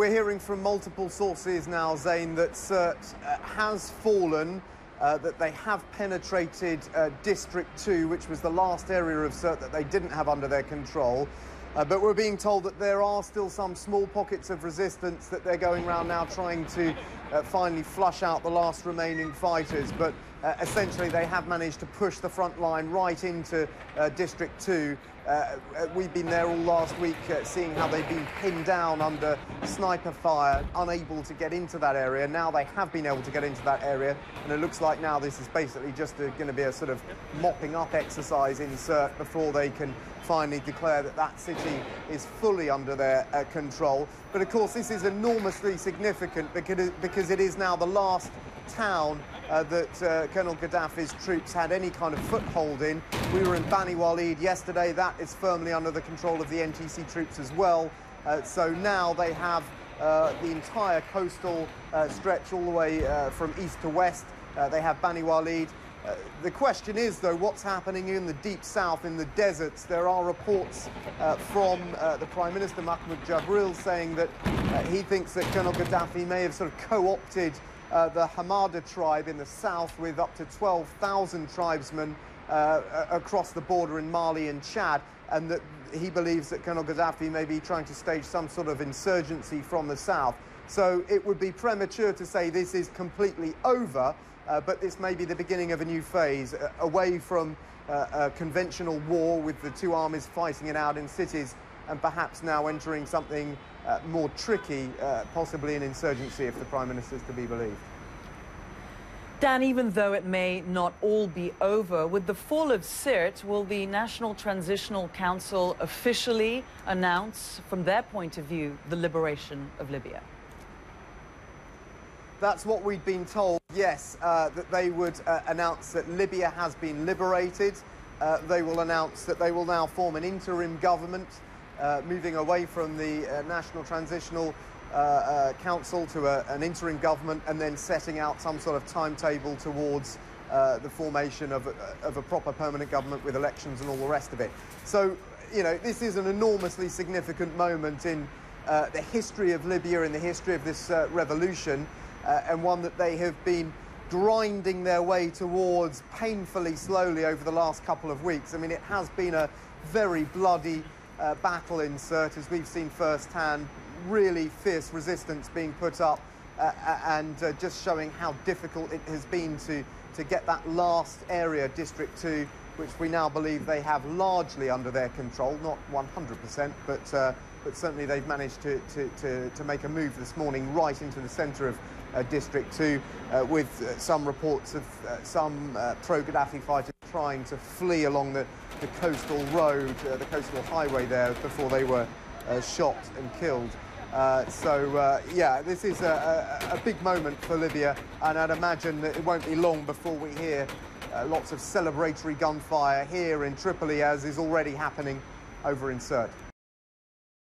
We're hearing from multiple sources now, Zain, that Sirte has fallen, that they have penetrated District 2, which was the last area of Sirte that they didn't have under their control. But we're being told that there are still some small pockets of resistance that they're going around now trying to finally flush out the last remaining fighters. But essentially they have managed to push the front line right into District 2. We've been there all last week seeing how they've been pinned down under sniper fire, unable to get into that area. Now they have been able to get into that area, and it looks like now this is basically just going to be a sort of mopping up exercise in Sirte before they can finally declare that that city is fully under their control. But of course this is enormously significant because it is now the last town that Colonel Gaddafi's troops had any kind of foothold in. We were in Bani Walid yesterday. That is firmly under the control of the NTC troops as well. So now they have the entire coastal stretch all the way from east to west. They have Bani Walid. The question is, though, what's happening in the deep south, in the deserts? There are reports from the Prime Minister, Mahmoud Jabril, saying that he thinks that Colonel Gaddafi may have sort of co-opted the Hamada tribe in the south with up to 12,000 tribesmen across the border in Mali and Chad, and that he believes that Colonel Gaddafi may be trying to stage some sort of insurgency from the south. So it would be premature to say this is completely over, but this may be the beginning of a new phase, away from a conventional war with the two armies fighting it out in cities, and perhaps now entering something more tricky, possibly an insurgency if the Prime Minister is to be believed. Dan, even though it may not all be over, with the fall of Sirte, will the National Transitional Council officially announce, from their point of view, the liberation of Libya? That's what we'd been told, yes, that they would announce that Libya has been liberated. They will announce that they will now form an interim government, moving away from the National Transitional Council to an interim government, and then setting out some sort of timetable towards the formation of a proper permanent government with elections and all the rest of it. So, you know, this is an enormously significant moment in the history of Libya, in the history of this revolution, and one that they have been grinding their way towards painfully slowly over the last couple of weeks. I mean, it has been a very bloody battle in Sirte, as we've seen firsthand, really fierce resistance being put up, and just showing how difficult it has been to get that last area, District 2, which we now believe they have largely under their control, not 100%, but certainly they've managed to make a move this morning right into the centre of District 2, with some reports of some pro-Gaddafi fighters trying to flee along the coastal road, the coastal highway there, before they were shot and killed. Yeah, this is a big moment for Libya, and I'd imagine that it won't be long before we hear lots of celebratory gunfire here in Tripoli, as is already happening over in Sirte.